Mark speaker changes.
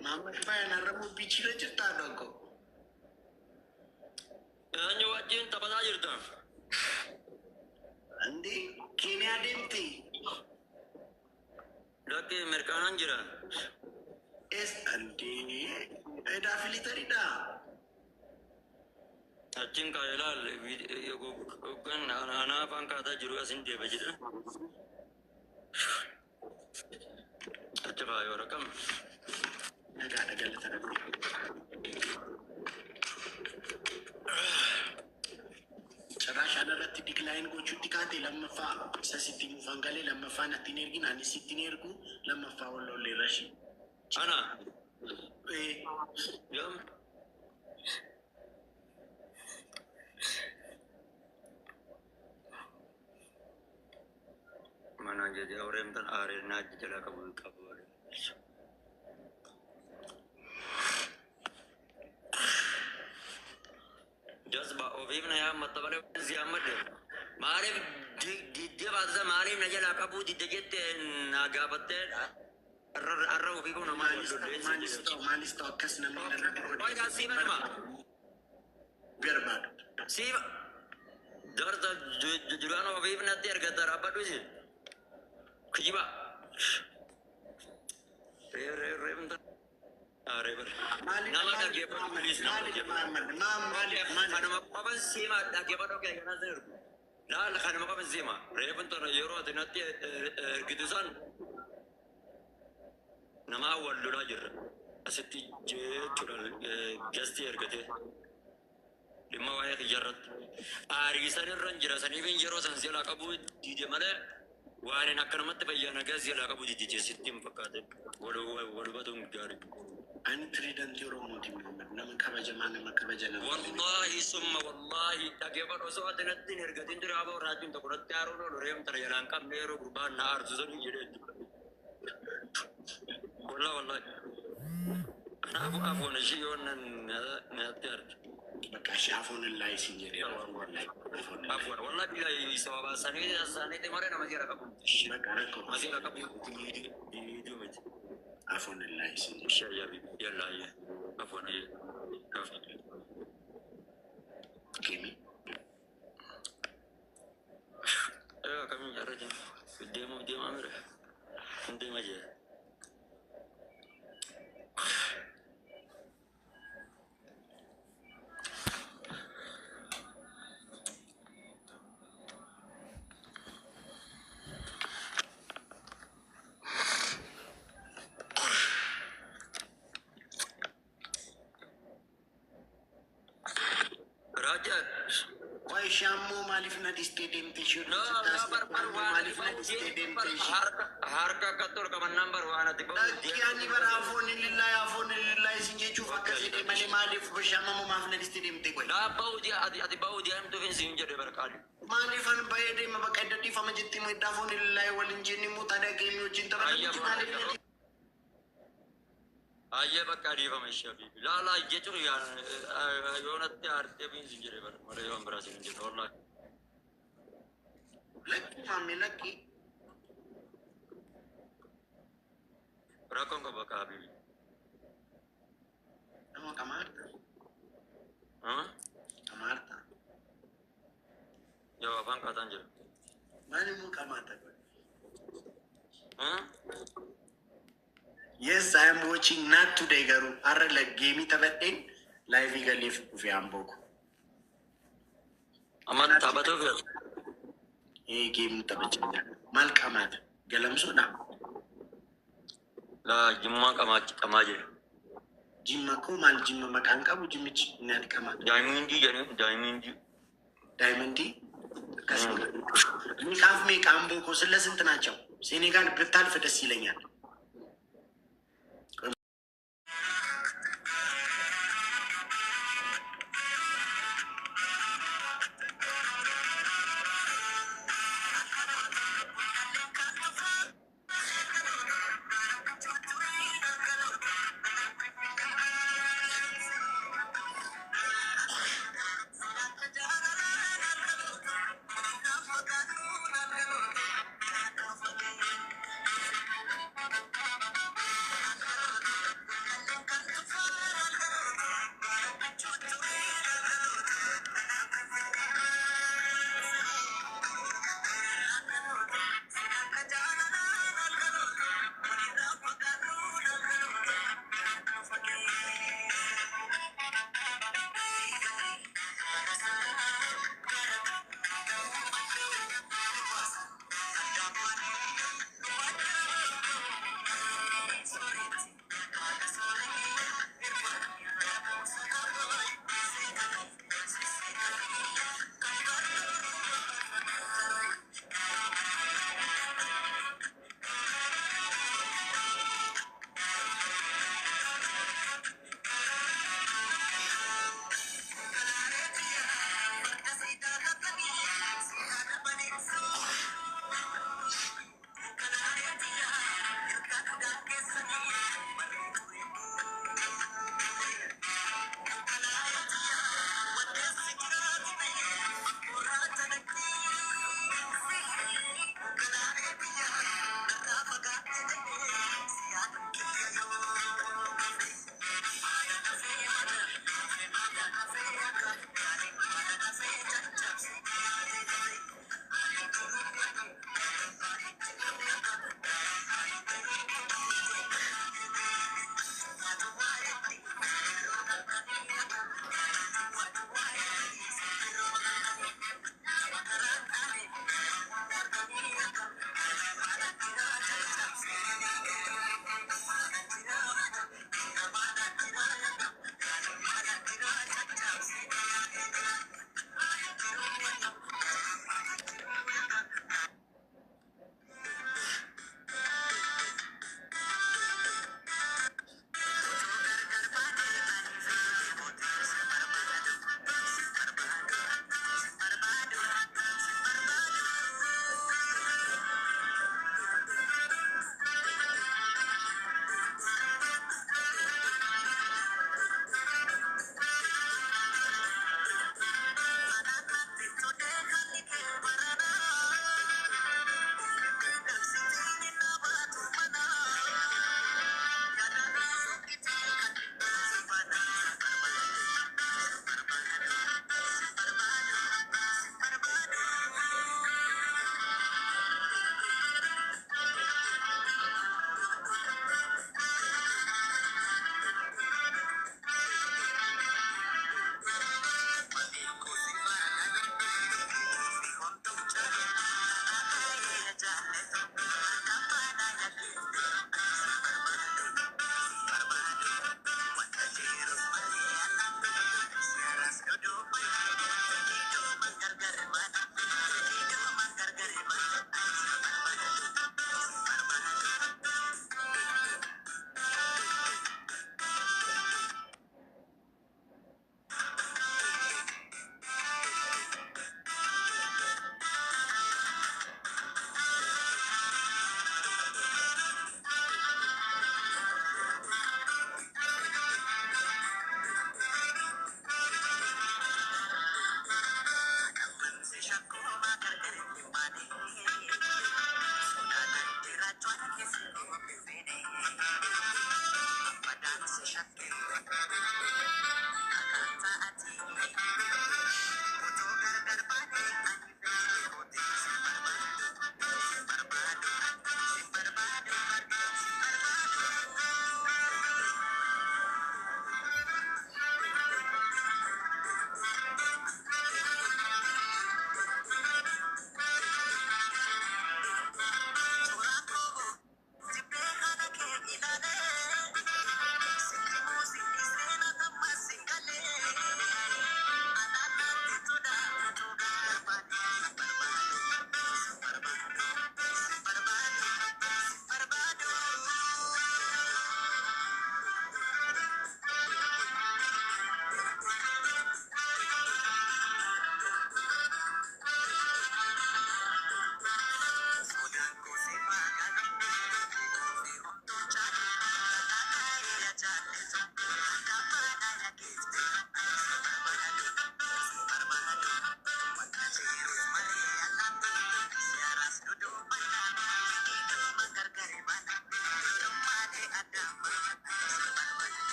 Speaker 1: Muhammad Bayan Arabu bichira jirta doko.
Speaker 2: Anyu wajin tapata jirta.
Speaker 1: Andi Kenya demti.
Speaker 2: Daki Amerikanan jira.
Speaker 1: Es andi eda filiteri da.
Speaker 2: Achin kailal kan ana pangkata jiru asin dia bejida. Coba ayo rekam.
Speaker 1: Ada letak. Cara ratti decline gochuutti kaate lammaffaa isa sitti mufangalee lammaffaa natti hin ergin ani sitti hin ergu lammaffaa wallollee rashi.
Speaker 2: Ana.
Speaker 1: Yom.
Speaker 2: Mana jadi orang tan air naji jala kabul. Jazba ovivna ya matabale ziyamat de. Marif di baza marif najala kabu di dejete nagabatte arra ovigo na
Speaker 1: malisto akkas namni narra.
Speaker 2: Why da siba ma?
Speaker 1: Berbad.
Speaker 2: Siba. Darda jurano ovivna terga darabadu sih. Kiba. Re Areber. Nama lagi apa tulis nama lagi. Karena apa sih mah lagi apa tuh kayak nazar. Nah, karena apa sih mah. Reben tuh Euro ada nanti gitusan. Nama awal dulu aja. Aseti curang gestir gitu. Lima wayak jarat. Arisan ranjirasan even jero sansiala kabu di mana. Wah, nak kena mati bayar naga siala kabu di sistem pakai. Walau batung gari.
Speaker 1: Ani trident Oromo di Muhammad nama kabaja mana makabaja nama.
Speaker 2: Wallahi summa wallahi tagebar oso adenat din ergatin dira aba rajun to kurat taro no rem tarayalan kam nero gurban na arzusan jire. Wallahi ana abu na shi wannan na tar.
Speaker 1: Baka shafon Allah sinjere wallahi.
Speaker 2: Abu wallahi bila isaba sani te mare na masira kabu. Masira kabu di met.
Speaker 1: Afon Allah sinjere.
Speaker 2: Shaya bi yalla ya. Afon ya. Afon.
Speaker 1: Kimi.
Speaker 2: Kami arajan. Demo amira. Demo aja.
Speaker 1: Why shamu malif na di stadium tissue?
Speaker 2: No, number one.
Speaker 1: Malif na di stadium tissue.
Speaker 2: Harka katur kaman number one ati bawa.
Speaker 1: Kiani bar afon lillahi sinje chufa kasi de mali malif shamu maf na di stadium tissue.
Speaker 2: Na bawa dia ati bawa dia am tu fin sinje de berkali.
Speaker 1: Malif an baye de mabakada di fama jitti mo idafon lillahi walinjini mutada game yo cinta malif.
Speaker 2: Aye bakari fa meshabi. La jechu ya yonat arte bin sinjere bar. Mare yon berasa sinjere wallahi.
Speaker 1: Laki mami laki.
Speaker 2: Rakon ka bakabi.
Speaker 1: Nama kamarta. Kamarta.
Speaker 2: Jawaban katan je.
Speaker 1: Mani mu kamarta. Yes, I am watching not today, Garu. Are like game it about in live live ufi amboko.
Speaker 2: Aman tabato gal.
Speaker 1: Game tabacha. Mal kamad. Galam soda.
Speaker 2: La jimma kamaje.
Speaker 1: Jimma ko mal jimma makanka bu jimich nat kamad. Diamondi. Kasi. Ni kaf me kambo ko sila sintanacho. Senegal betal fa des ይለኛል